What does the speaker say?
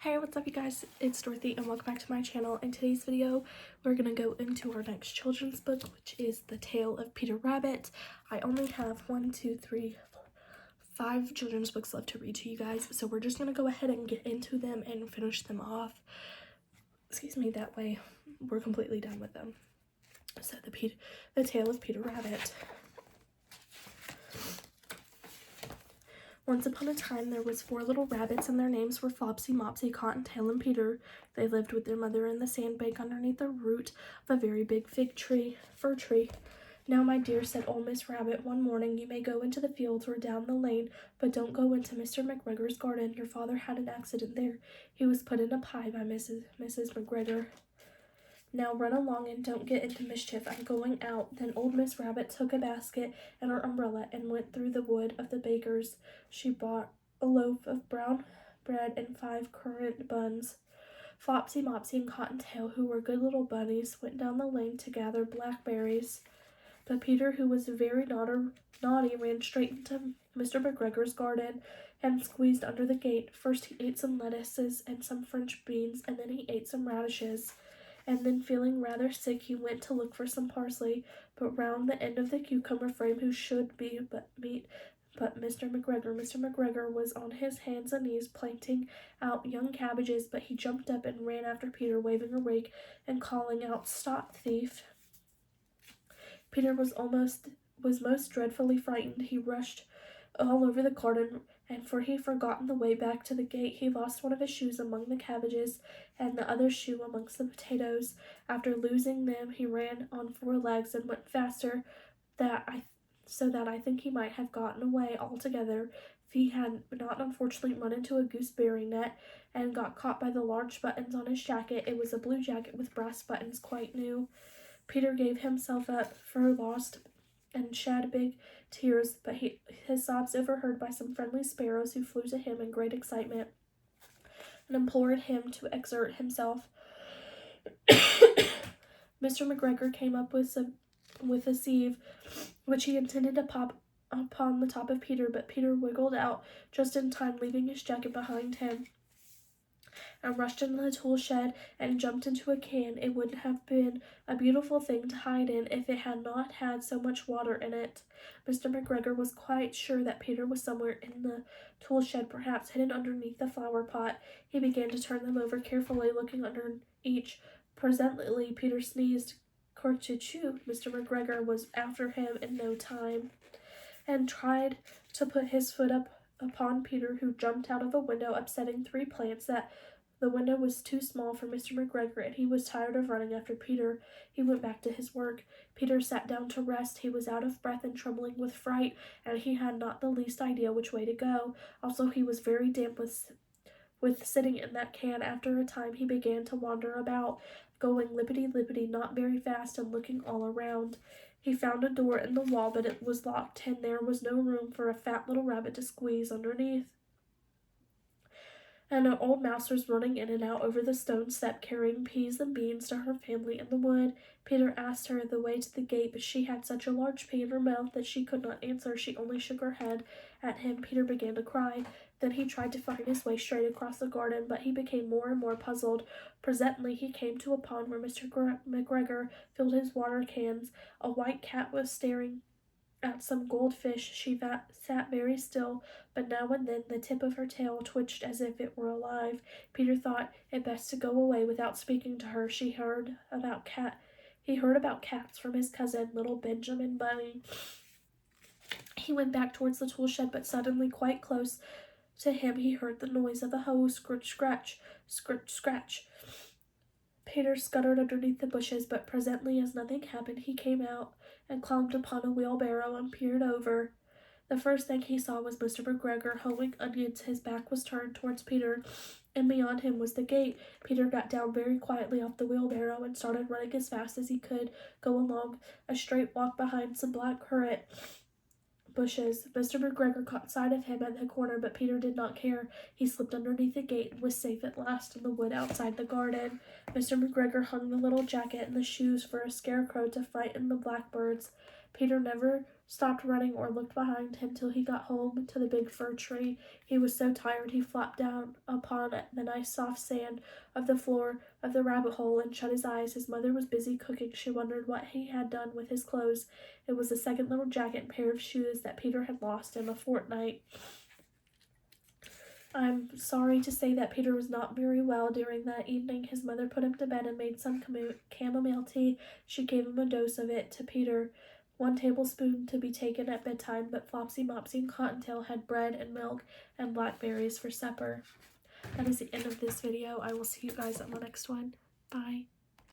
Hey, what's up you guys? It's Dorothy and welcome back to my channel. In today's video, we're going to go into our next children's book, which is The Tale of Peter Rabbit. I only have 5 children's books left to read to you guys, so we're just going to go ahead and get into them and finish them off. Excuse me, that way we're completely done with them. So The Tale of Peter Rabbit. Once upon a time, there was 4 little rabbits, and their names were Flopsy, Mopsy, Cottontail, and Peter. They lived with their mother in the sandbank underneath the root of a very big fir tree. "Now, my dear," said old Miss Rabbit one morning, "you may go into the fields or down the lane, but don't go into Mr. McGregor's garden. Your father had an accident there. He was put in a pie by Mrs. McGregor. Now run along and don't get into mischief. I'm going out." Then old Miss Rabbit took a basket and her umbrella and went through the wood of the baker's. She bought a loaf of brown bread and 5 currant buns. Flopsy, Mopsy, and Cottontail, who were good little bunnies, went down the lane to gather blackberries. But Peter, who was very naughty, ran straight into Mr. McGregor's garden and squeezed under the gate. First he ate some lettuces and some French beans, and then he ate some radishes. And then, feeling rather sick, he went to look for some parsley, but round the end of the cucumber frame who should be but Mr. McGregor. Mr. McGregor was on his hands and knees planting out young cabbages, but he jumped up and ran after Peter, waving a rake and calling out, "Stop, thief!" Peter was most dreadfully frightened. He rushed all over the garden, and for he forgotten the way back to the gate, he lost one of his shoes among the cabbages and the other shoe amongst the potatoes. After losing them, he ran on 4 legs and went faster so that I think he might have gotten away altogether if he had not unfortunately run into a gooseberry net and got caught by the large buttons on his jacket. It was a blue jacket with brass buttons, quite new. Peter gave himself up for lost and shed big tears, but his sobs overheard by some friendly sparrows who flew to him in great excitement and implored him to exert himself. Mr. McGregor came up with a sieve, which he intended to pop upon the top of Peter, but Peter wiggled out just in time, leaving his jacket behind him, and rushed into the tool shed and jumped into a can. It would have been a beautiful thing to hide in if it had not had so much water in it. Mr. McGregor was quite sure that Peter was somewhere in the tool shed, perhaps hidden underneath the flower pot. He began to turn them over carefully, looking under each. Presently Peter sneezed. "Kerchoo!" Mr. McGregor was after him in no time, and tried to put his foot upon Peter, who jumped out of a window, upsetting 3 plants. That the window was too small for Mr. McGregor, and he was tired of running after Peter. He went back to his work. Peter sat down to rest. He was out of breath and trembling with fright, and he had not the least idea which way to go. Also, he was very damp with sitting in that can. After a time he began to wander about, going lippity-lippity, not very fast, and looking all around. He found a door in the wall, but it was locked, and there was no room for a fat little rabbit to squeeze underneath. And an old mouse was running in and out over the stone step, carrying peas and beans to her family in the wood. Peter asked her the way to the gate, but she had such a large pea in her mouth that she could not answer. She only shook her head at him. Peter began to cry. Then he tried to find his way straight across the garden, but he became more and more puzzled. Presently he came to a pond where Mr. McGregor filled his water cans. A white cat was staring at some goldfish. She sat very still, but now and then the tip of her tail twitched as if it were alive. Peter thought it best to go away without speaking to her. He heard about cats from his cousin, little Benjamin Bunny. He went back towards the tool shed, but suddenly, quite close to him, he heard the noise of a hoe, scritch, scratch, scritch, scratch. Peter scuttered underneath the bushes, but presently, as nothing happened, he came out and climbed upon a wheelbarrow and peered over. The first thing he saw was Mr. McGregor hoeing onions. His back was turned towards Peter, and beyond him was the gate. Peter got down very quietly off the wheelbarrow and started running as fast as he could go along a straight walk behind some black currant bushes. Mr. McGregor caught sight of him at the corner, but Peter did not care. He slipped underneath the gate and was safe at last in the wood outside the garden. Mr. McGregor hung the little jacket and the shoes for a scarecrow to frighten the blackbirds. Peter never stopped running or looked behind him till he got home to the big fir tree. He was so tired he flopped down upon the nice soft sand of the floor of the rabbit hole and shut his eyes. His mother was busy cooking. She wondered what he had done with his clothes. It was the second little jacket and pair of shoes that Peter had lost in a fortnight. I'm sorry to say that Peter was not very well during that evening. His mother put him to bed and made some chamomile tea. She gave him a dose of it to Peter, 1 tablespoon to be taken at bedtime, but Flopsy, Mopsy, and Cottontail had bread and milk and blackberries for supper. That is the end of this video. I will see you guys on the next one. Bye.